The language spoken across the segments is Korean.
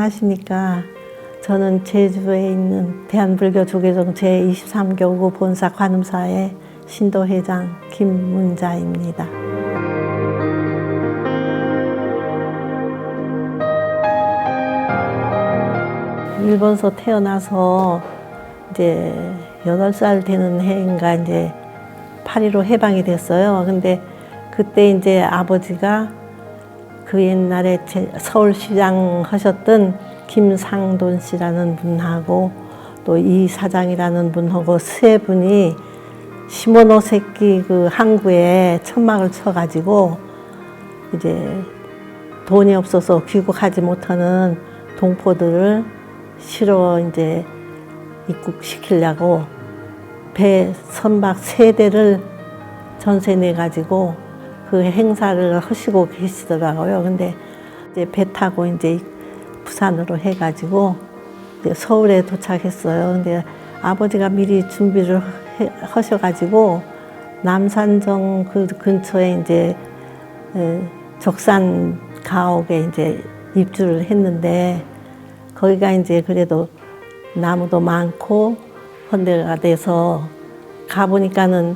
하시니까 저는 제주에 있는 대한불교 조계종 제23교구 본사 관음사의 신도회장 김문자입니다. 일본서 태어나서 이제 8살 되는 해인가 이제 8.15 해방이 됐어요. 근데 그때 이제 아버지가 그 옛날에 서울시장 하셨던 김상돈 씨라는 분하고 또 이 사장이라는 분하고 세 분이 시모노세키 그 항구에 천막을 쳐가지고 이제 돈이 없어서 귀국하지 못하는 동포들을 실어 이제 입국시키려고 배 선박 3대를 전세 내가지고 그 행사를 하시고 계시더라고요. 근데 이제 배 타고 이제 부산으로 해가지고 이제 서울에 도착했어요. 근데 아버지가 미리 준비를 하셔가지고 남산정 그 근처에 이제 적산 가옥에 이제 입주를 했는데 거기가 이제 그래도 나무도 많고 헌데가 돼서 가보니까는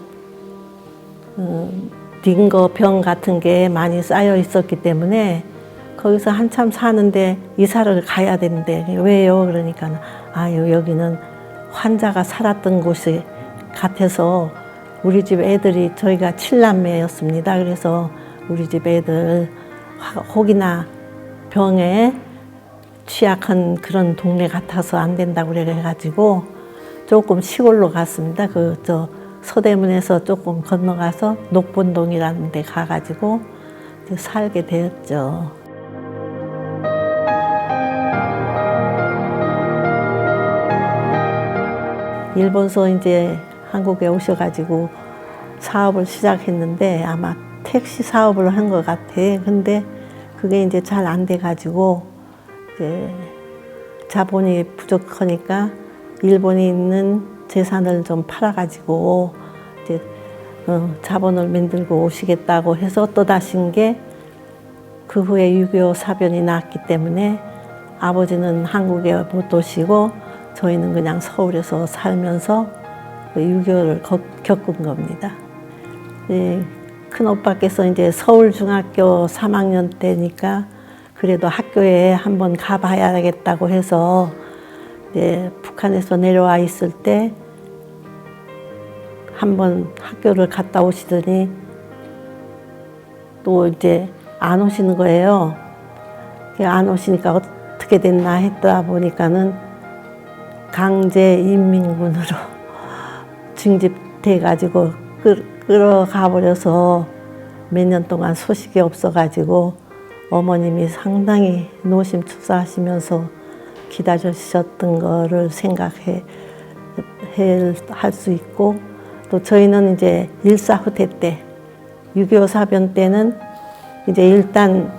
딩거 병 같은 게 많이 쌓여 있었기 때문에 거기서 한참 사는데 이사를 가야 되는데 왜요? 그러니까 여기는 환자가 살았던 곳이 같아서 우리 집 애들이 저희가 7남매였습니다. 그래서 우리 집 애들 혹이나 병에 취약한 그런 동네 같아서 안 된다고 그래가지고 조금 시골로 갔습니다. 서대문에서 조금 건너가서 녹본동이라는 데 가가지고 살게 되었죠. 일본서 이제 한국에 오셔가지고 사업을 시작했는데 아마 택시 사업을 한 것 같아. 근데 그게 이제 잘 안 돼가지고 이제 자본이 부족하니까 일본에 있는 재산을 좀 팔아가지고 이제 자본을 만들고 오시겠다고 해서 떠나신 게 그 후에 6.25 사변이 났기 때문에 아버지는 한국에 못 오시고 저희는 그냥 서울에서 살면서 6.25를 겪은 겁니다. 큰 오빠께서 이제 서울중학교 3학년 때니까 그래도 학교에 한번 가봐야겠다고 해서 이제 북한에서 내려와 있을 때 한번 학교를 갔다 오시더니 또 이제 안 오시는 거예요. 안 오시니까 어떻게 됐나 했다 보니까는 강제 인민군으로 징집돼가지고 끌어가 버려서 몇 년 동안 소식이 없어가지고 어머님이 상당히 노심초사하시면서 기다리셨던 거를 생각해 할 수 있고 또 저희는 이제 일사후퇴 때 6.25 사변 때는 이제 일단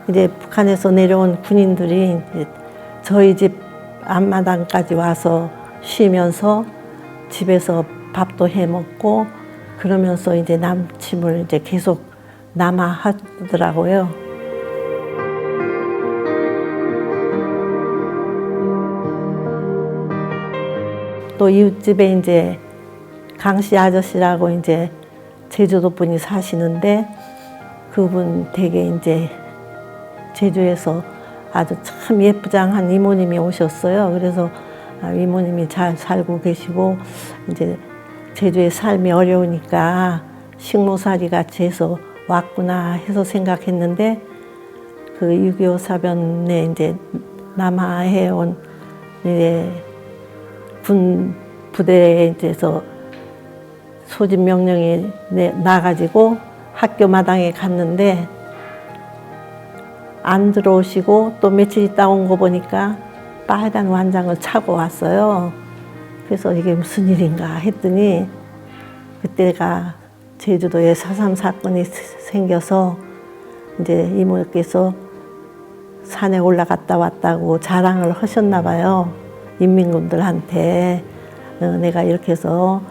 이제 북한에서 내려온 군인들이 이제 저희 집 앞마당까지 와서 쉬면서 집에서 밥도 해 먹고 그러면서 이제 남침을 이제 계속 남아 하더라고요. 또 이웃집에 이제 강씨 아저씨라고 이제 제주도 분이 사시는데 그분 댁에 이제 제주에서 아주 참 예쁘장한 이모님이 오셨어요. 그래서 이모님이 잘 살고 계시고 이제 제주의 삶이 어려우니까 식모살이 같이 해서 왔구나 해서 생각했는데 그 6.25 사변에 이제 남하해온 이제 군 부대에 이제서 소집 명령이 나가지고 학교 마당에 갔는데 안 들어오시고 또 며칠 있다 온 거 보니까 빨간 완장을 차고 왔어요. 그래서 이게 무슨 일인가 했더니 그때가 제주도에 4.3 사건이 생겨서 이제 이모께서 산에 올라갔다 왔다고 자랑을 하셨나 봐요. 인민군들한테 내가 이렇게 해서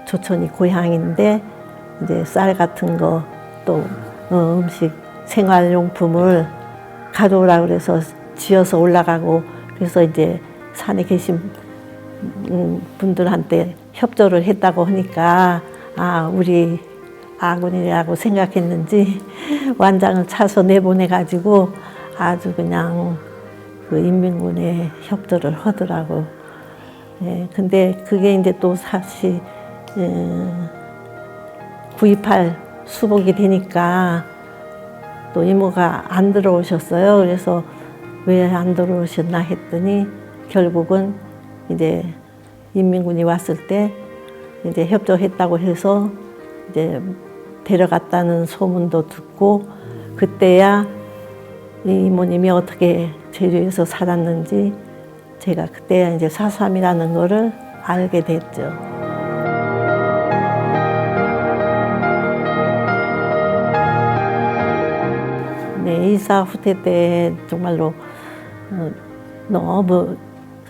조천이 고향인데 이제 쌀 같은 거 또 음식 생활용품을 가져오라 그래서 지어서 올라가고, 그래서 이제 산에 계신 분들한테 협조를 했다고 하니까 아, 우리 아군이라고 생각했는지 완장을 차서 내보내가지고 아주 그냥 그 인민군에 협조를 하더라고. 예, 근데 그게 이제 또 사실 9.28 수복이 되니까 또 이모가 안 들어오셨어요. 그래서 왜 안 들어오셨나 했더니 결국은 이제 인민군이 왔을 때 이제 협조했다고 해서 이제 데려갔다는 소문도 듣고, 그때야 이 이모님이 어떻게 제주에서 살았는지 제가 그때야 이제 4.3이라는 거를 알게 됐죠. 네, 이사 후퇴 때 정말로 너무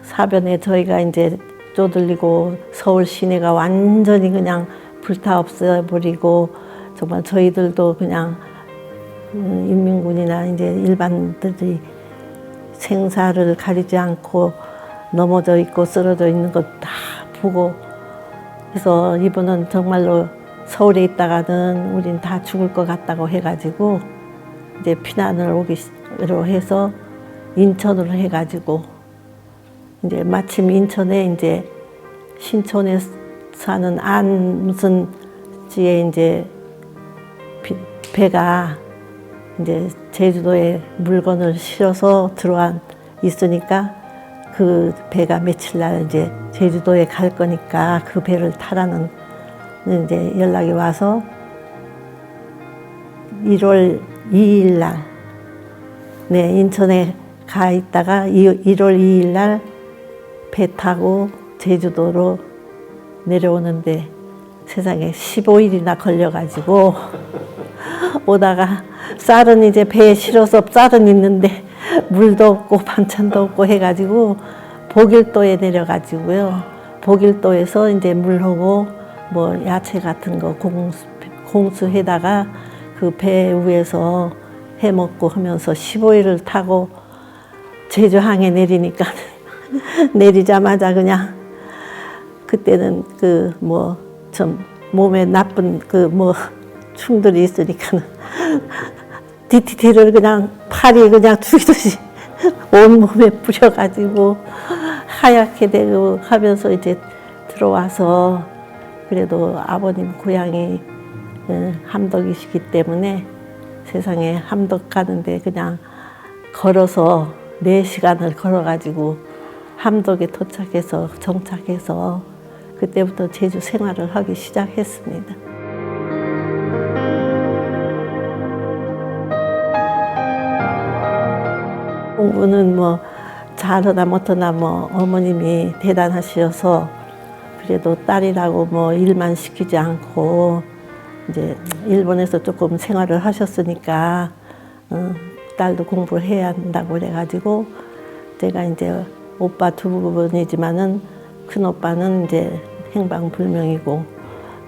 사변에 저희가 이제 쪼들리고 서울 시내가 완전히 그냥 불타 없애버리고, 정말 저희들도 그냥 인민군이나 이제 일반들이 생사를 가리지 않고 넘어져 있고 쓰러져 있는 것 다 보고, 그래서 이분은 정말로 서울에 있다가는 우린 다 죽을 것 같다고 해가지고 이제 피난을 오기로 해서 인천으로 해가지고, 이제 마침 인천에 이제 신촌에 사는 안 무슨 지에 이제 배가 이제 제주도에 물건을 실어서 들어와 있으니까 그 배가 며칠 날 이제 제주도에 갈 거니까 그 배를 타라는 이제 연락이 와서 1월 2일 날, 네, 인천에 가 있다가 1월 2일 날 배 타고 제주도로 내려오는데 세상에 15일이나 걸려가지고 오다가 쌀은 이제 배에 실어서 쌀은 있는데 물도 없고 반찬도 없고 해가지고 보길도에 내려가지고요. 보길도에서 이제 물하고 뭐 야채 같은 거 공수해다가 그 배 위에서 해 먹고 하면서 15일을 타고 제주항에 내리니까 내리자마자 그냥 그때는 그 뭐 좀 몸에 나쁜 그 뭐 충들이 있으니까 DDT를 그냥 팔이 그냥 죽이듯이 온몸에 뿌려가지고 하얗게 되고 하면서 이제 들어와서, 그래도 아버님 고향이 함덕이시기 때문에 세상에 함덕 가는데 그냥 걸어서 4시간을 걸어가지고 함덕에 도착해서 정착해서 그때부터 제주 생활을 하기 시작했습니다. 공부는 뭐 잘하나 못하나 뭐 어머님이 대단하셔서 그래도 딸이라고 뭐 일만 시키지 않고 이제 일본에서 조금 생활을 하셨으니까 딸도 공부를 해야 한다고 그래가지고 제가 이제 오빠 2분이지만은 큰 오빠는 이제 행방불명이고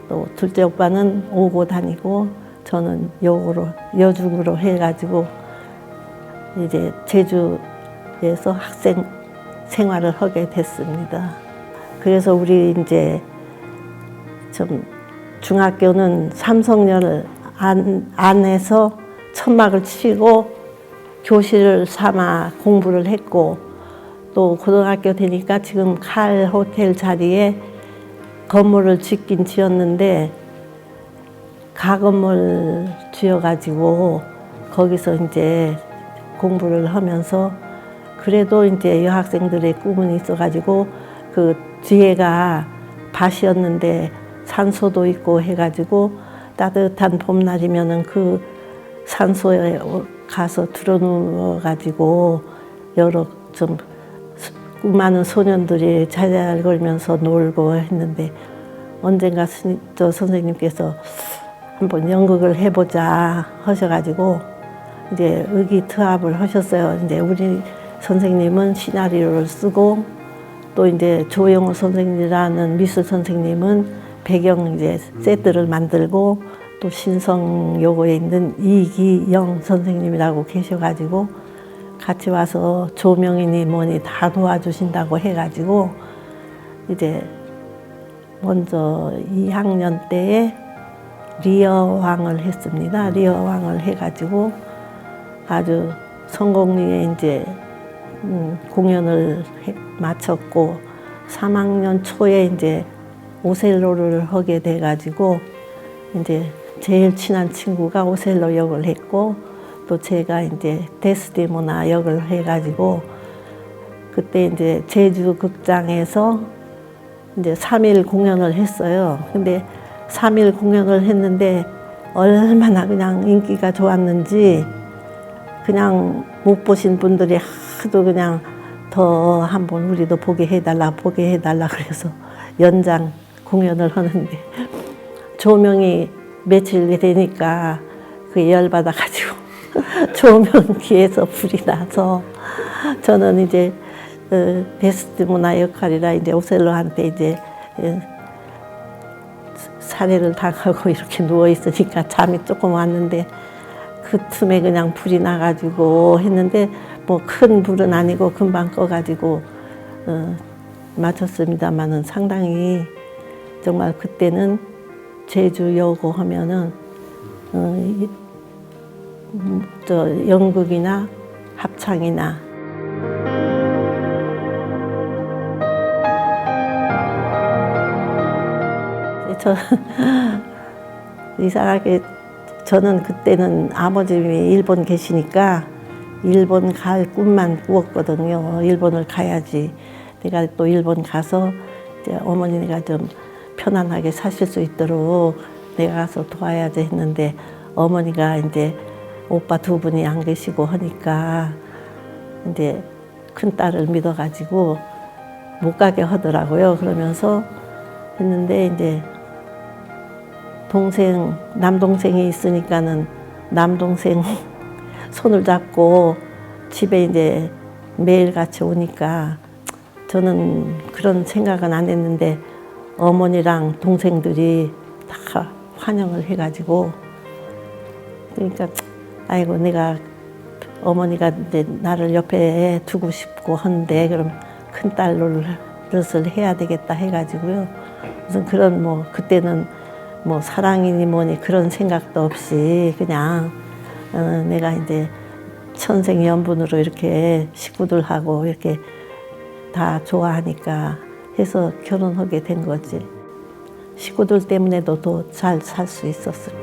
또 둘째 오빠는 오고 다니고 저는 여중으로 해가지고 이제 제주에서 학생 생활을 하게 됐습니다. 그래서 우리 이제 좀 중학교는 삼성열 안에서 천막을 치고 교실을 삼아 공부를 했고, 또 고등학교 되니까 지금 칼 호텔 자리에 건물을 짓긴 지었는데 가건물 지어가지고 거기서 이제 공부를 하면서, 그래도 이제 여학생들의 꿈은 있어가지고 그 뒤에가 밭이었는데 산소도 있고 해가지고 따뜻한 봄날이면은 그 산소에 가서 들어누워가지고 여러 좀 많은 소년들이 자잘 걸면서 놀고 했는데, 언젠가 저 선생님께서 한번 연극을 해보자 하셔가지고 이제 의기투합을 하셨어요. 이제 우리 선생님은 시나리오를 쓰고 또 이제 조영호 선생님이라는 미술 선생님은 배경 이제 세트를 만들고, 또 신성여고에 있는 이기영 선생님이라고 계셔가지고 같이 와서 조명이니 뭐니 다 도와주신다고 해가지고 이제 먼저 2학년 때에 리어왕을 했습니다. 리어왕을 해가지고 아주 성공리에 이제 공연을 마쳤고 3학년 초에 이제 오셀로를 하게 돼가지고 이제 제일 친한 친구가 오셀로 역을 했고 또 제가 이제 데스데모나 역을 해가지고 그때 이제 제주 극장에서 이제 3일 공연을 했어요. 근데 3일 공연을 했는데 얼마나 그냥 인기가 좋았는지 그냥 못 보신 분들이 하도 그냥 더 한번 우리도 보게 해달라 그래서 연장 공연을 하는데 조명이 며칠 되니까 그게 열받아가지고 조명기에서 불이 나서 저는 이제 데스데모나 역할이라 이제 오셀로한테 이제 살해를 당하고 이렇게 누워 있으니까 잠이 조금 왔는데 그 틈에 그냥 불이 나가지고 했는데 뭐 큰 불은 아니고 금방 꺼가지고 마쳤습니다만은 상당히 정말 그때는 제주 여고 하면은 저 연극이나 합창이나 저 이상하게 저는 그때는 아버님이 일본 계시니까 일본 갈 꿈만 꾸었거든요. 일본을 가야지. 내가 또 일본 가서 이제 어머니가 좀 편안하게 사실 수 있도록 내가 가서 도와야지 했는데 어머니가 이제 오빠 두 분이 안 계시고 하니까 이제 큰 딸을 믿어가지고 못 가게 하더라고요. 그러면서 했는데 이제 남동생이 있으니까는 남동생 손을 잡고 집에 이제 매일 같이 오니까 저는 그런 생각은 안 했는데 어머니랑 동생들이 다 환영을 해가지고 그러니까 아이고 내가 어머니가 이제 나를 옆에 두고 싶고 하는데 그럼 큰딸 노릇을 해야 되겠다 해가지고요. 무슨 그런 뭐 그때는 뭐 사랑이니 뭐니 그런 생각도 없이 그냥 내가 이제 천생연분으로 이렇게 식구들하고 이렇게 다 좋아하니까 해서 결혼하게 된 거지. 식구들 때문에도 더 잘 살 수 있었어요.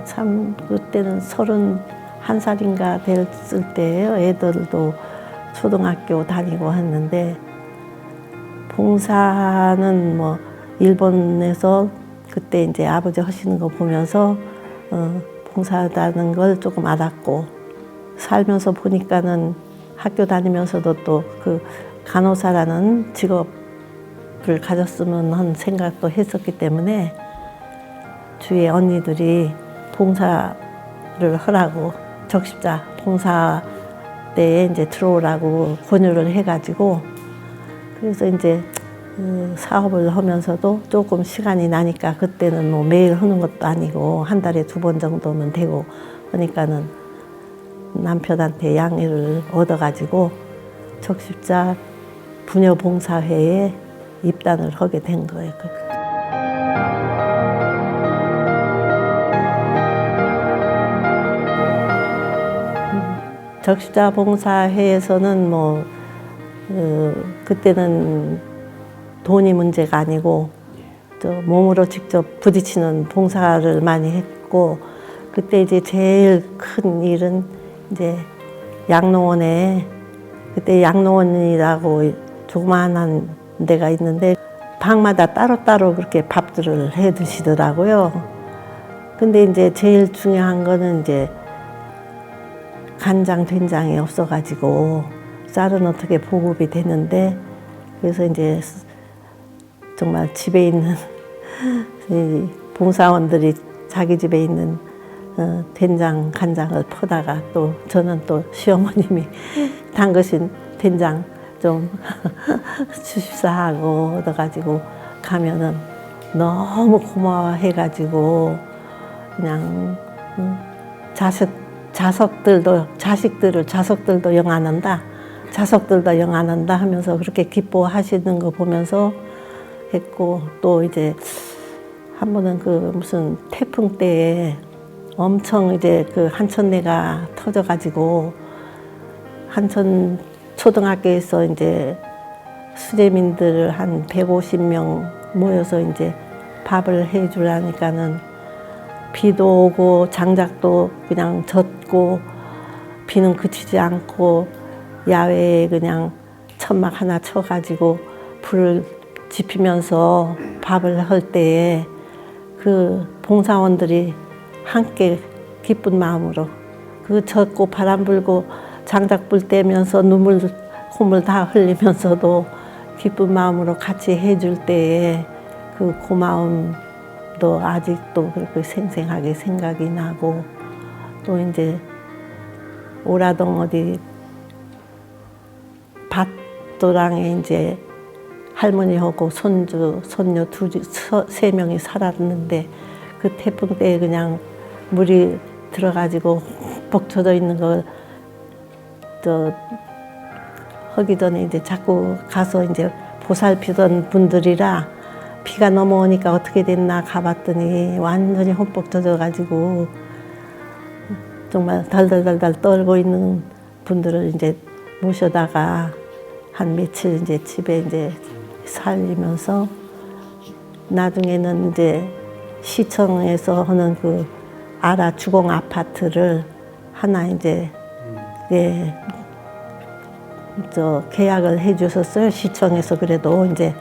참 그때는 31살인가 됐을 때예요. 애들도 초등학교 다니고 했는데 봉사는 뭐 일본에서 그때 이제 아버지 하시는 거 보면서 봉사하다는 걸 조금 알았고 살면서 보니까는 학교 다니면서도 또 그 간호사라는 직업을 가졌으면 하는 생각도 했었기 때문에 주위에 언니들이 봉사를 하라고 적십자 봉사 때에 이제 들어오라고 권유를 해가지고 그래서 이제 사업을 하면서도 조금 시간이 나니까 그때는 뭐 매일 하는 것도 아니고 한 달에 2번 정도면 되고 그러니까는 남편한테 양해를 얻어가지고 적십자 부녀봉사회에 입단을 하게 된 거예요. 적십자 봉사회에서는 뭐 그때는 돈이 문제가 아니고 저 몸으로 직접 부딪히는 봉사를 많이 했고 그때 이제 제일 큰 일은 이제 양로원에 그때 양로원이라고 조그마한 데가 있는데 방마다 따로따로 그렇게 밥들을 해 드시더라고요. 근데 이제 제일 중요한 거는 이제 간장, 된장이 없어가지고 쌀은 어떻게 보급이 되는데 그래서 이제 정말 집에 있는 봉사원들이 자기 집에 있는 된장, 간장을 퍼다가 또 저는 또 시어머님이 담그신 된장 좀 주십사 하고 얻어가지고 가면은 너무 고마워해가지고 그냥 자석들도 영 안 한다. 자석들도 영 안 한다 하면서 그렇게 기뻐하시는 거 보면서 했고, 또 이제 한 번은 그 무슨 태풍 때에 엄청 이제 그 한천내가 터져가지고 한천 초등학교에서 이제 수재민들 한 150명 모여서 이제 밥을 해주려니까는 비도 오고 장작도 그냥 젖고 비는 그치지 않고 야외에 그냥 천막 하나 쳐가지고 불을 지피면서 밥을 할 때에 그 봉사원들이 함께 기쁜 마음으로 그 젖고 바람 불고 장작불 떼면서 콧물 다 흘리면서도 기쁜 마음으로 같이 해줄 때에 그 고마움도 아직도 그렇게 생생하게 생각이 나고, 또 이제 오라동 어디 밭도랑에 이제 할머니하고 손주, 손녀 세 명이 살았는데 그 태풍 때에 그냥 물이 들어가지고 벅 젖어 있는 걸 하기 전에 이제 자꾸 가서 이제 보살피던 분들이라 비가 넘어오니까 어떻게 됐나 가봤더니 완전히 흠뻑 젖어가지고 정말 달달달달 떨고 있는 분들을 이제 모셔다가 한 며칠 이제 집에 이제 살리면서 나중에는 이제 시청에서 하는 그 아라 주공 아파트를 하나 이제 계약을 해주셨어요. 시청에서. 그래도 이제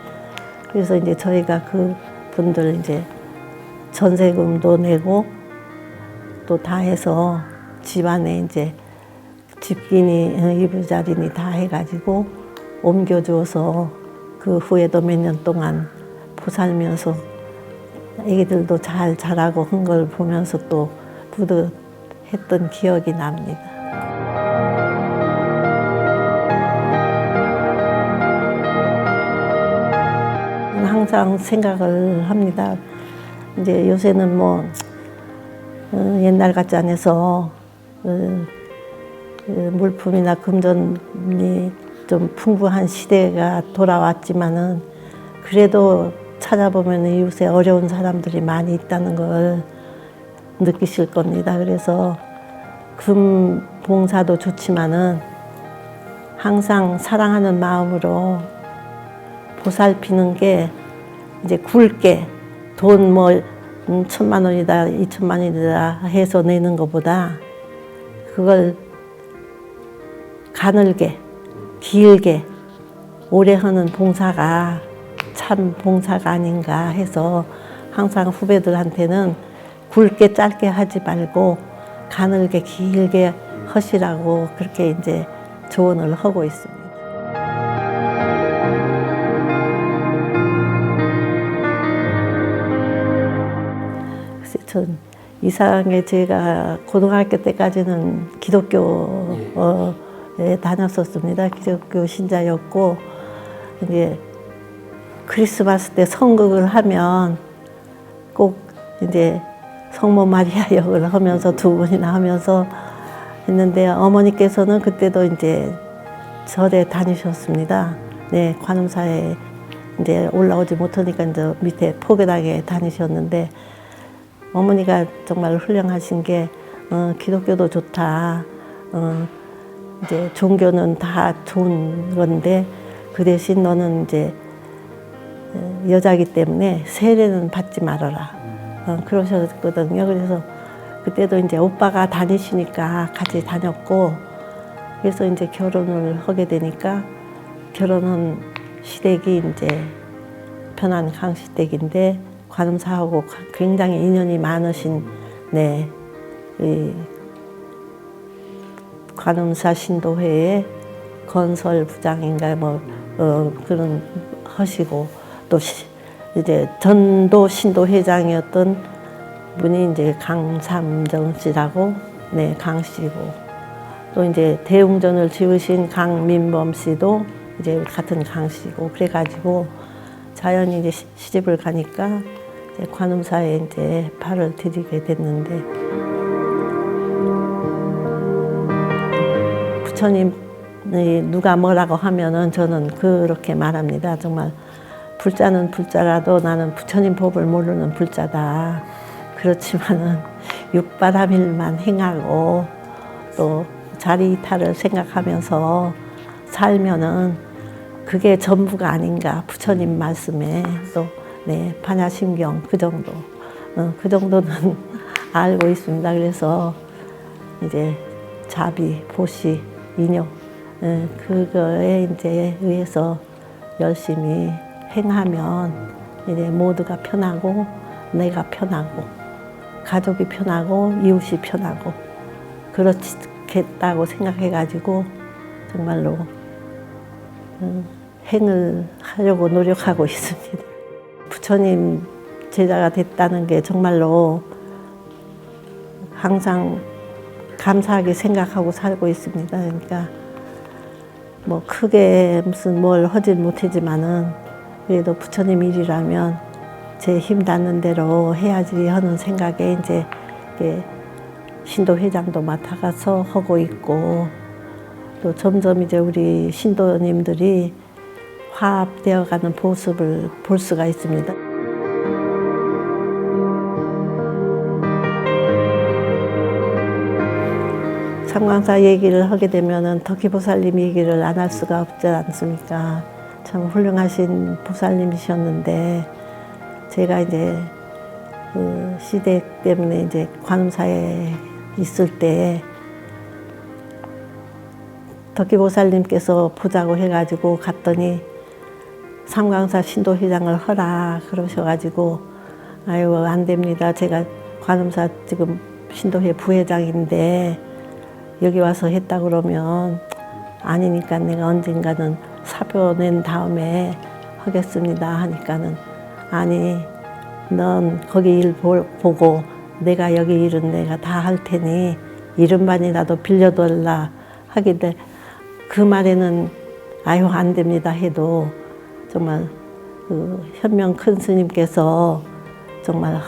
그래서 이제 저희가 그 분들 이제 전세금도 내고 또 다 해서 집안에 이제 집기니 이부자리니 다 해가지고 옮겨줘서 그 후에도 몇 년 동안 보살면서 애기들도 잘 자라고 한 걸 보면서 또 뿌듯했던 기억이 납니다. 항상 생각을 합니다. 이제 요새는 뭐 옛날 같지 않아서 물품이나 금전이 좀 풍부한 시대가 돌아왔지만은 그래도 찾아보면 이웃에 어려운 사람들이 많이 있다는 걸 느끼실 겁니다. 그래서 금 봉사도 좋지만은 항상 사랑하는 마음으로 보살피는 게 이제 굵게 돈 뭐 1,000만 원이다 2,000만 원이다 해서 내는 것보다 그걸 가늘게 길게 오래 하는 봉사가 참 봉사가 아닌가 해서 항상 후배들한테는 굵게 짧게 하지 말고 가늘게 길게 하시라고 그렇게 이제 조언을 하고 있습니다. 전 이상하게 제가 고등학교 때까지는 기독교에 다녔었습니다. 기독교 신자였고 이제 크리스마스 때 성극을 하면 꼭 이제 성모 마리아 역을 하면서 두 번이나 하면서 했는데 어머니께서는 그때도 이제 절에 다니셨습니다. 네, 관음사에 이제 올라오지 못하니까 이제 밑에 포교당에 다니셨는데 어머니가 정말 훌륭하신 게 기독교도 좋다. 이제 종교는 다 좋은 건데 그 대신 너는 이제 여자기 때문에 세례는 받지 말아라. 그러셨거든요. 그래서 그때도 이제 오빠가 다니시니까 같이 다녔고 그래서 이제 결혼을 하게 되니까 결혼은 시댁이 이제 편안 강시댁인데 관음사하고 굉장히 인연이 많으신 이 관음사 신도회의 건설 부장인가 뭐 그런 하시고 또 이제 전도 신도 회장이었던 분이 이제 강삼정 씨라고 강 씨고 또 이제 대웅전을 지으신 강민범 씨도 이제 같은 강 씨고 그래가지고 자연히 이제 시집을 가니까 이제 관음사에 이제 발을 들이게 됐는데 부처님이 누가 뭐라고 하면은 저는 그렇게 말합니다. 정말 불자는 불자라도 나는 부처님 법을 모르는 불자다. 그렇지만은 육바라밀만 행하고 또 자리이탈을 생각하면서 살면은 그게 전부가 아닌가. 부처님 말씀에 또 네, 반야심경 그 정도, 그 정도는 알고 있습니다. 그래서 이제 자비, 보시, 인욕 그거에 이제 의해서 열심히 행하면 이제 모두가 편하고 내가 편하고 가족이 편하고 이웃이 편하고 그렇겠다고 생각해가지고 정말로 행을 하려고 노력하고 있습니다. 부처님 제자가 됐다는 게 정말로 항상 감사하게 생각하고 살고 있습니다. 그러니까 뭐 크게 무슨 뭘 하진 못하지만은 그래도 부처님 일이라면 제 힘 닿는 대로 해야지 하는 생각에 이제 신도 회장도 맡아가서 하고 있고 또 점점 이제 우리 신도님들이 화합되어가는 모습을 볼 수가 있습니다. 삼광사 얘기를 하게 되면은 덕희보살님 얘기를 안 할 수가 없지 않습니까? 참 훌륭하신 보살님이셨는데 제가 이제 그 시댁 때문에 이제 관음사에 있을 때 덕희보살님께서 보자고 해가지고 갔더니 삼광사 신도회장을 하라 그러셔가지고 아유 안 됩니다. 제가 관음사 지금 신도회 부회장인데 여기 와서 했다 그러면 아니니까 내가 언젠가는 사표 낸 다음에 하겠습니다 하니까는 아니 넌 거기 일 보고 내가 여기 일은 내가 다 할 테니 이름만이라도 빌려달라 하길래 그 말에는 아유 안 됩니다 해도 정말 그 현명 큰 스님께서 정말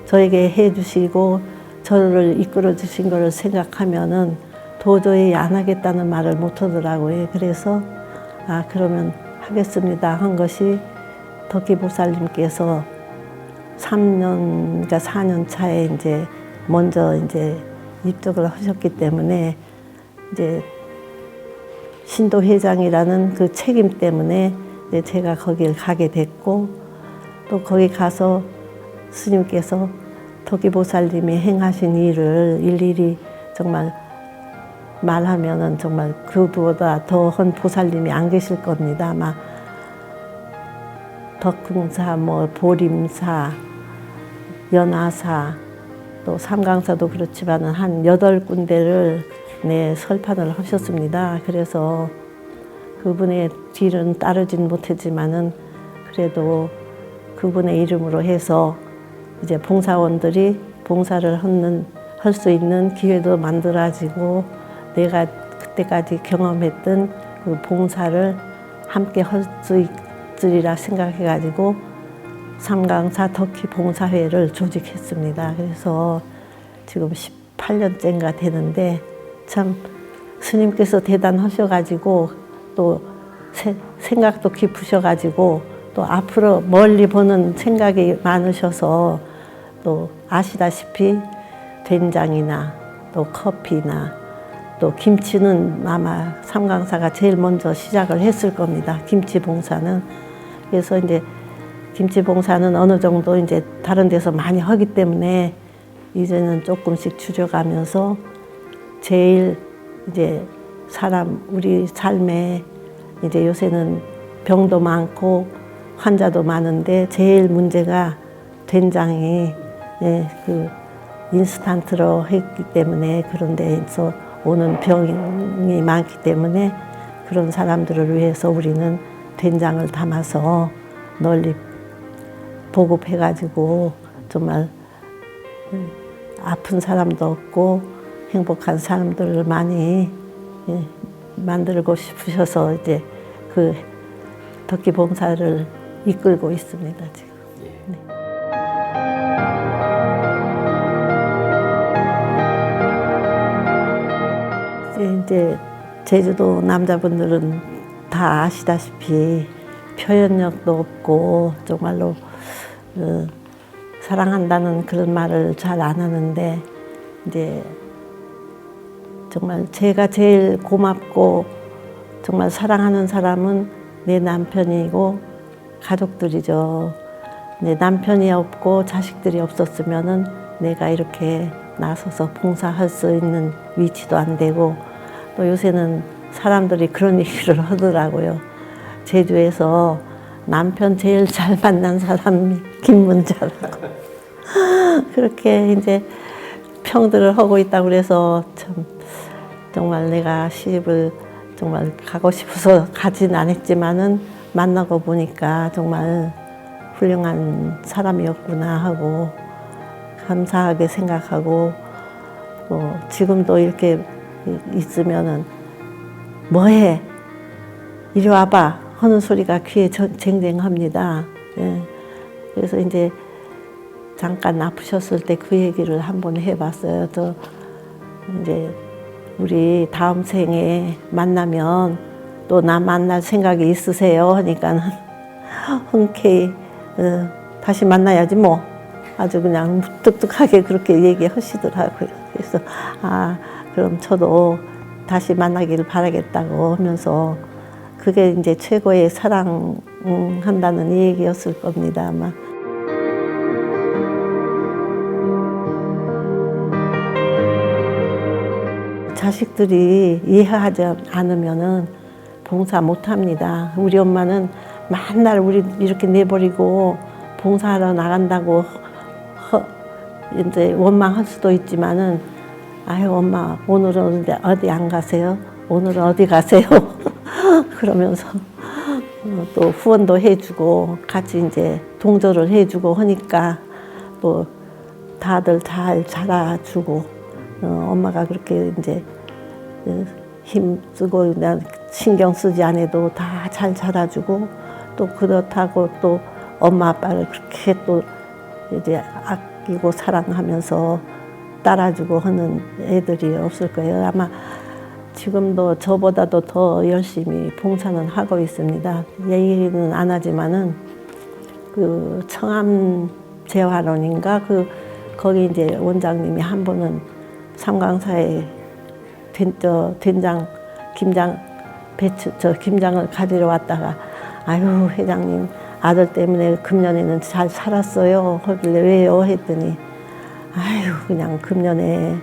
저에게 해주시고 저를 이끌어 주신 것을 생각하면은 도저히 안 하겠다는 말을 못 하더라고요. 그래서 아 그러면 하겠습니다 한 것이 덕희보살님께서 3년인가 4년 차에 이제 먼저 이제 입적을 하셨기 때문에 이제 신도회장이라는 그 책임 때문에 이제 제가 거길 가게 됐고 또 거기 가서 스님께서 덕희보살님이 행하신 일을 일일이 정말 말하면은 정말 그보다 더한 보살님이 안 계실 겁니다. 아마 덕흥사, 뭐 보림사, 연화사, 또 삼강사도 그렇지만은 한 8군데를 네, 설판을 하셨습니다. 그래서 그분의 뒤는 따르진 못했지만은 그래도 그분의 이름으로 해서 이제 봉사원들이 봉사를 할 수 있는 기회도 만들어지고 내가 그때까지 경험했던 그 봉사를 함께 할 수 있으리라 생각해가지고 삼강사 덕희 봉사회를 조직했습니다. 그래서 지금 18년째인가 되는데 참 스님께서 대단하셔가지고 또 생각도 깊으셔가지고 또 앞으로 멀리 보는 생각이 많으셔서 또 아시다시피 된장이나 또 커피나 또 김치는 아마 삼강사가 제일 먼저 시작을 했을 겁니다. 김치 봉사는. 그래서 이제 김치 봉사는 어느 정도 이제 다른 데서 많이 하기 때문에 이제는 조금씩 줄여가면서 제일 이제 우리 삶에 이제 요새는 병도 많고 환자도 많은데 제일 문제가 된장이 그 인스턴트로 했기 때문에 그런 데에서 오는 병이 많기 때문에 그런 사람들을 위해서 우리는 된장을 담아서 널리 보급해가지고 정말 아픈 사람도 없고 행복한 사람들을 많이 만들고 싶으셔서 이제 그 덕희 봉사를 이끌고 있습니다 지금. 네. 이제 제주도 남자분들은 다 아시다시피 표현력도 없고 정말로 사랑한다는 그런 말을 잘 안 하는데 이제 정말 제가 제일 고맙고 정말 사랑하는 사람은 내 남편이고 가족들이죠. 내 남편이 없고 자식들이 없었으면은 내가 이렇게 나서서 봉사할 수 있는 위치도 안 되고 또 요새는 사람들이 그런 얘기를 하더라고요. 제주에서 남편 제일 잘 만난 사람이 김문자라고 그렇게 이제 평들을 하고 있다고 그래서 참 정말 내가 시집을 정말 가고 싶어서 가진 않았지만은 만나고 보니까 정말 훌륭한 사람이었구나 하고 감사하게 생각하고 지금도 이렇게 있으면은 뭐해 이리 와봐 하는 소리가 귀에 쟁쟁합니다. 예. 그래서 이제 잠깐 아프셨을 때 그 얘기를 한번 해봤어요. 또 이제 우리 다음 생에 만나면 또 나 만날 생각이 있으세요? 하니까는 흔쾌히 다시 만나야지 뭐 아주 그냥 무뚝뚝하게 그렇게 얘기하시더라고요. 그래서 아 그럼 저도 다시 만나기를 바라겠다고 하면서 그게 이제 최고의 사랑한다는 얘기였을 겁니다 아마. 자식들이 이해하지 않으면은 봉사 못 합니다. 우리 엄마는 맨날 우리 이렇게 내버리고 봉사하러 나간다고 이제 원망할 수도 있지만은 아유 엄마 오늘은 어디 안 가세요? 오늘은 어디 가세요? 그러면서 또 후원도 해주고 같이 이제 동조를 해주고 하니까 또 다들 잘 자라주고 엄마가 그렇게 이제 힘쓰고 신경 쓰지 않아도 다 잘 자라주고 또 그렇다고 또 엄마 아빠를 그렇게 또 이제 아끼고 사랑하면서 따라주고 하는 애들이 없을 거예요. 아마 지금도 저보다도 더 열심히 봉사는 하고 있습니다. 얘기는 안 하지만은 그 청암 재활원인가 거기 이제 원장님이 한 번은 삼강사에 된장 김장을 가지러 왔다가 아유 회장님 아들 때문에 금년에는 잘 살았어요 하길래 왜요 했더니 아유 그냥 금년에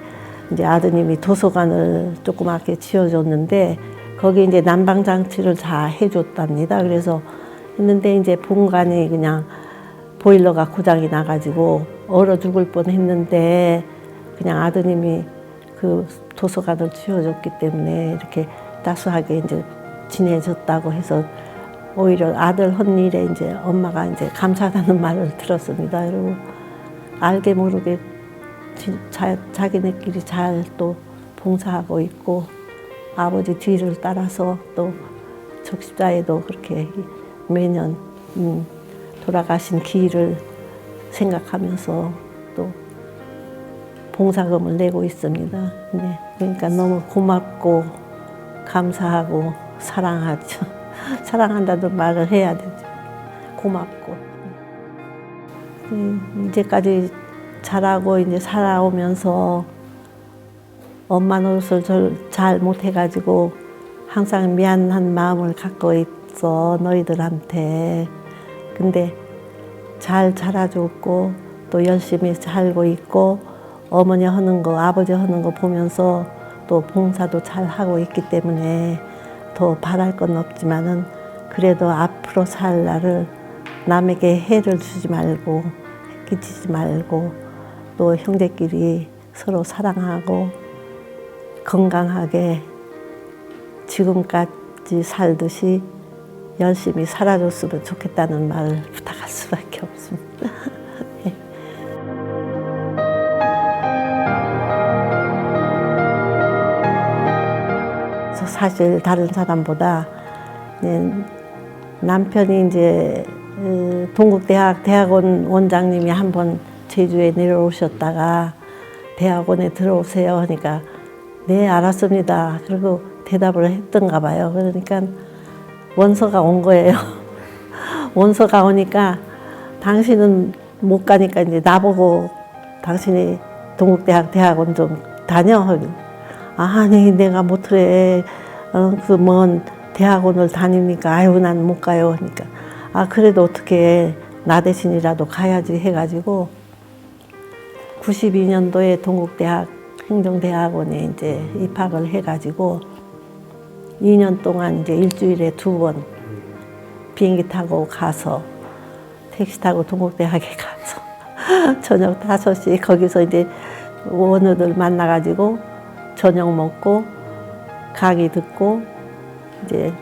이제 아드님이 도서관을 조그맣게 지어줬는데 거기 이제 난방장치를 다 해줬답니다. 그래서 했는데 이제 본관이 그냥 보일러가 고장이 나가지고 얼어 죽을 뻔했는데 그냥 아드님이 그 도서관을 지어줬기 때문에 이렇게 따스하게 이제 지내줬다고 해서 오히려 아들 한 일에 이제 엄마가 이제 감사하다는 말을 들었습니다. 그리고 알게 모르게 자기네끼리 잘 또 봉사하고 있고 아버지 뒤를 따라서 또 적십자에도 그렇게 매년 돌아가신 기일을 생각하면서 또 봉사금을 내고 있습니다. 네, 그러니까 너무 고맙고 감사하고 사랑하죠. 사랑한다는 말을 해야 되죠. 고맙고. 이제까지 자라고 이제 살아오면서 엄마 노릇을 잘 못해가지고 항상 미안한 마음을 갖고 있어 너희들한테. 근데 잘 자라줬고 또 열심히 살고 있고 어머니 하는 거 아버지 하는 거 보면서 또 봉사도 잘 하고 있기 때문에 더 바랄 건 없지만은 그래도 앞으로 살 날을 남에게 해를 주지 말고 끼치지 말고 또 형제끼리 서로 사랑하고 건강하게 지금까지 살듯이 열심히 살아줬으면 좋겠다는 말을 부탁할 수밖에 없습니다. 사실 다른 사람보다 남편이 이제 동국대학원 원장님이 한번 제주에 내려오셨다가 대학원에 들어오세요 하니까 네, 알았습니다. 그리고 대답을 했던가 봐요. 그러니까 원서가 온 거예요. 원서가 오니까 당신은 못 가니까 이제 나보고 당신이 동국대학 대학원 좀 다녀. 아니, 내가 못해. 그 먼 대학원을 다닙니까? 아유, 난 못 가요. 그러니까 그래도 어떻게 나 대신이라도 가야지 해가지고 92년도에 동국대학 행정대학원에 이제 입학을 해가지고 2년 동안 이제 일주일에 2번 비행기 타고 가서 택시 타고 동국대학에 가서 저녁 5시 거기서 이제 원우들 만나가지고 저녁 먹고 강의 듣고 이제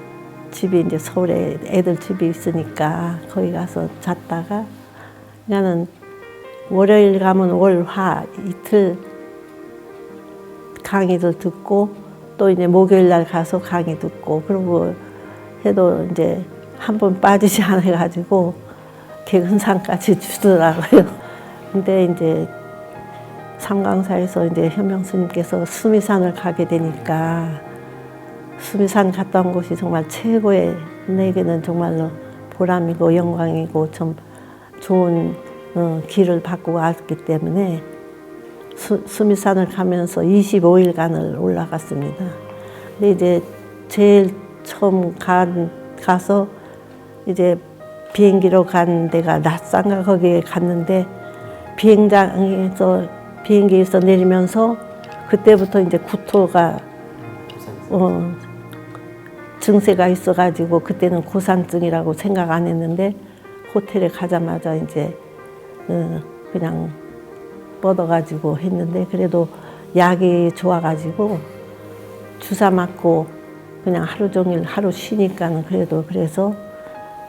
집이 이제 서울에 애들 집이 있으니까 거기 가서 잤다가 나는 월요일 가면 월, 화 이틀 강의도 듣고 또 이제 목요일 날 가서 강의 듣고 그러고 해도 이제 한 번 빠지지 않아가지고 개근상까지 주더라고요. 근데 이제 삼강사에서 이제 현명 스님께서 수미산을 가게 되니까 수미산 갔다 온 곳이 정말 최고의 내게는 정말로 보람이고 영광이고 좀 좋은 길을 받고 왔기 때문에 수미산을 가면서 25일간을 올라갔습니다. 근데 이제 제일 처음 가서 이제 비행기로 간 데가 낯산가 거기에 갔는데 비행기에서 내리면서 그때부터 이제 구토가 증세가 있어가지고 그때는 고산증이라고 생각 안 했는데 호텔에 가자마자 이제 그냥 뻗어가지고 했는데 그래도 약이 좋아가지고 주사 맞고 그냥 하루 종일 하루 쉬니까는 그래도 그래서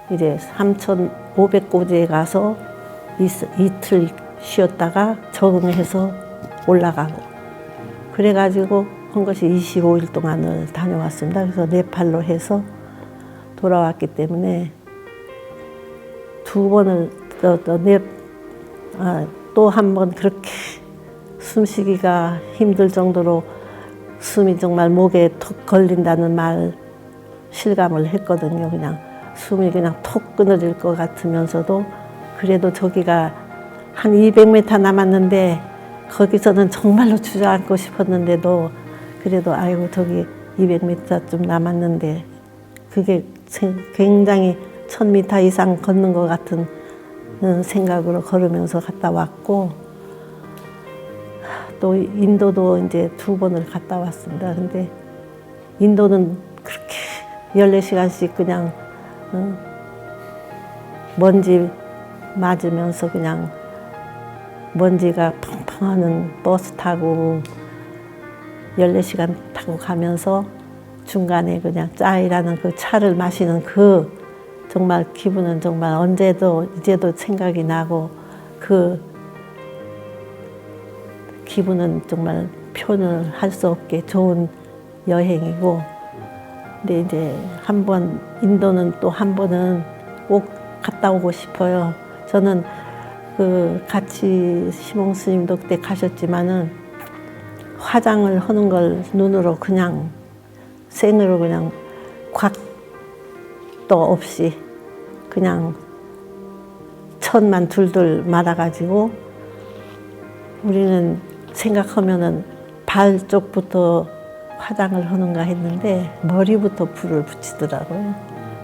이제 3,500고지에 가서 이틀 쉬었다가 적응해서 올라가고 그래가지고 한 것이 25일 동안을 다녀왔습니다. 그래서 네팔로 해서 돌아왔기 때문에 2번을 또 한 번 그렇게 숨쉬기가 힘들 정도로 숨이 정말 목에 톡 걸린다는 말 실감을 했거든요. 그냥 숨이 그냥 톡 끊어질 것 같으면서도 그래도 저기가 한 200m 남았는데 거기서는 정말로 주저앉고 싶었는데도 그래도 아이고 저기 200m쯤 남았는데 그게 굉장히 1000m 이상 걷는 것 같은 생각으로 걸으면서 갔다 왔고 또 인도도 이제 2번을 갔다 왔습니다. 근데 인도는 그렇게 14시간씩 그냥 먼지 맞으면서 그냥 먼지가 펑펑하는 버스 타고 14시간 타고 가면서 중간에 그냥 짜이라는 그 차를 마시는 그 정말 기분은 정말 언제도 이제도 생각이 나고 그 기분은 정말 표현을 할 수 없게 좋은 여행이고 근데 이제 한 번 인도는 또 한 번은 꼭 갔다 오고 싶어요. 저는 그 같이 시몽 스님도 그때 가셨지만은 화장을 하는 걸 눈으로 그냥 생으로 그냥 곽도 없이 그냥 천만 둘둘 말아가지고 우리는 생각하면은 발 쪽부터 화장을 하는가 했는데 머리부터 불을 붙이더라고요.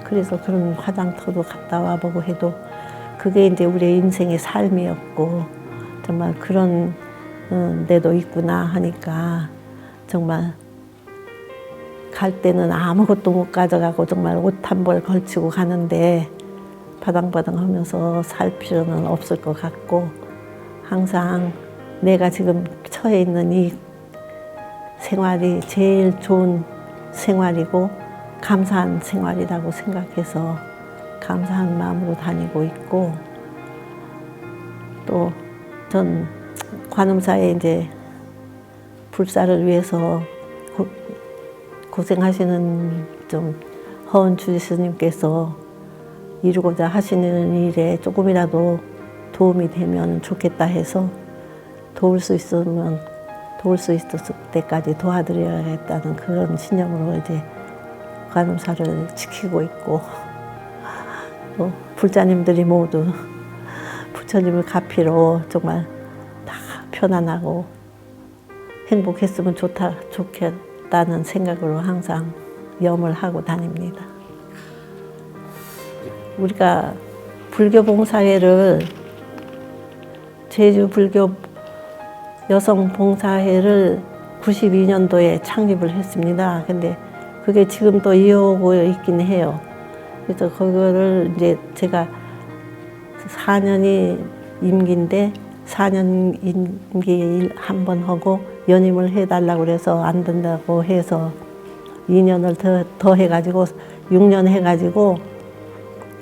그래서 그런 화장터도 갔다 와보고 해도 그게 이제 우리의 인생의 삶이었고 정말 그런 데도 있구나 하니까 정말 갈 때는 아무것도 못 가져가고 정말 옷 한 벌 걸치고 가는데 바당바당 하면서 살 필요는 없을 것 같고 항상 내가 지금 처해 있는 이 생활이 제일 좋은 생활이고 감사한 생활이라고 생각해서 감사한 마음으로 다니고 있고 또 전 관음사에 이제 불사를 위해서 고생하시는 좀 허은 주지스님께서 이루고자 하시는 일에 조금이라도 도움이 되면 좋겠다 해서 도울 수 있으면 도울 수 있었을 때까지 도와드려야겠다는 그런 신념으로 이제 관음사를 지키고 있고, 또 불자님들이 모두 부처님을 가피로 정말 다 편안하고 행복했으면 좋겠다는 생각으로 항상 염을 하고 다닙니다. 우리가 불교 봉사회를, 제주 불교 여성 봉사회를 92년도에 창립을 했습니다. 근데 그게 지금도 이어오고 있긴 해요. 그래서 그거를 이제 제가 4년이 임기인데 4년 임기 한 번 하고 연임을 해달라고 그래서 안 된다고 해서 2년을 더 해가지고 6년 해가지고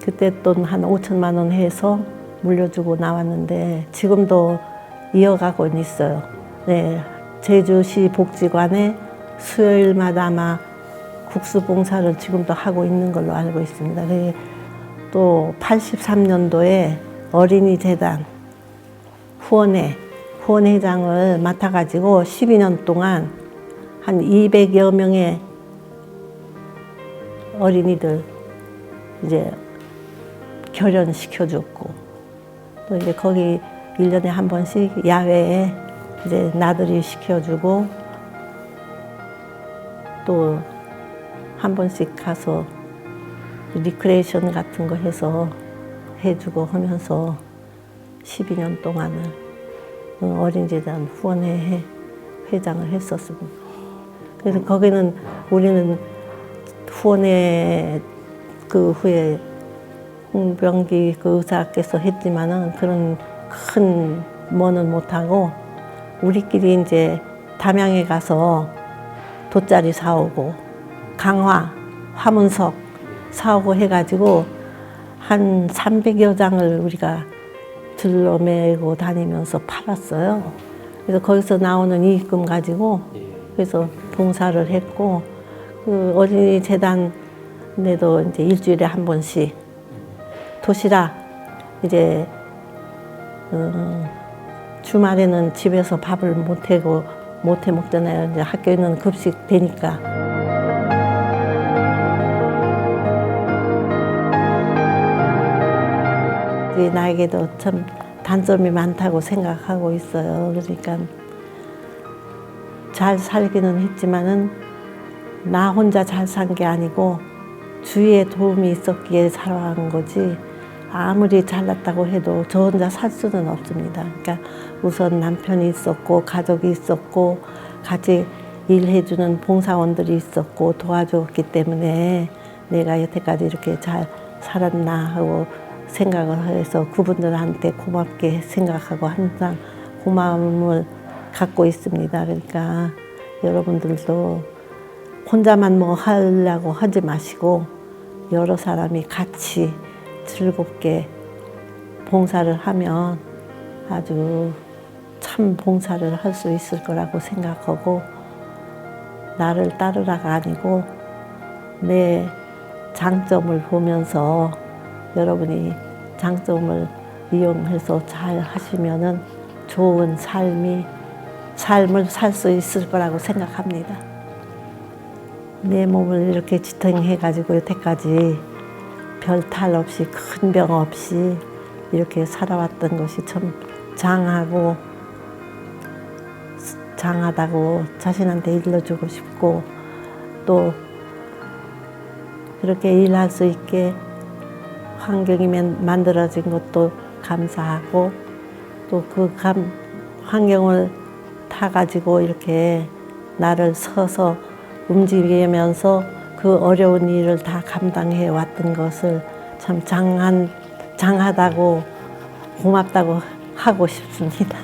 그때 돈 한 5천만 원 해서 물려주고 나왔는데 지금도 이어가고 있어요. 네, 제주시 복지관에 수요일마다 아마 국수봉사를 지금도 하고 있는 걸로 알고 있습니다. 또 83년도에 어린이재단 후원회장을 맡아가지고 12년 동안 한 200여 명의 어린이들 이제 결연시켜줬고, 또 이제 거기 1년에 한 번씩 야외에 이제 나들이 시켜주고, 또 한 번씩 가서 리크레이션 같은 거 해서 해주고 하면서 12년 동안을 어린이재단 후원회 회장을 했었습니다. 그래서 거기는 우리는 후원회 그 후에 홍병기 그 의사께서 했지만은 그런 큰 뭐는 못하고 우리끼리 이제 담양에 가서 돗자리 사오고 강화, 화문석 사오고 해가지고 한 300여 장을 우리가 줄로 메고 다니면서 팔았어요. 그래서 거기서 나오는 이익금 가지고 그래서 봉사를 했고, 그 어린이 재단에도 이제 일주일에 한 번씩 도시락 이제 주말에는 집에서 밥을 못 해 먹잖아요. 이제 학교에는 급식 되니까. 나에게도 참 단점이 많다고 생각하고 있어요. 그러니까 잘 살기는 했지만은 나 혼자 잘 산 게 아니고 주위에 도움이 있었기에 살아간 거지, 아무리 잘났다고 해도 저 혼자 살 수는 없습니다. 그러니까 우선 남편이 있었고 가족이 있었고 같이 일해주는 봉사원들이 있었고 도와줬기 때문에 내가 여태까지 이렇게 잘 살았나 하고 생각을 해서 그분들한테 고맙게 생각하고 항상 고마움을 갖고 있습니다. 그러니까 여러분들도 혼자만 뭐 하려고 하지 마시고 여러 사람이 같이 즐겁게 봉사를 하면 아주 참 봉사를 할 수 있을 거라고 생각하고, 나를 따르라가 아니고 내 장점을 보면서 여러분이 장점을 이용해서 잘 하시면은 좋은 삶을 살 수 있을 거라고 생각합니다. 내 몸을 이렇게 지탱해가지고 여태까지 별 탈 없이 큰 병 없이 이렇게 살아왔던 것이 참 장하다고 자신한테 일러주고 싶고, 또 그렇게 일할 수 있게 환경이 만들어진 것도 감사하고, 또 그 환경을 타가지고 이렇게 나를 서서 움직이면서 그 어려운 일을 다 감당해 왔던 것을 참 장하다고 고맙다고 하고 싶습니다.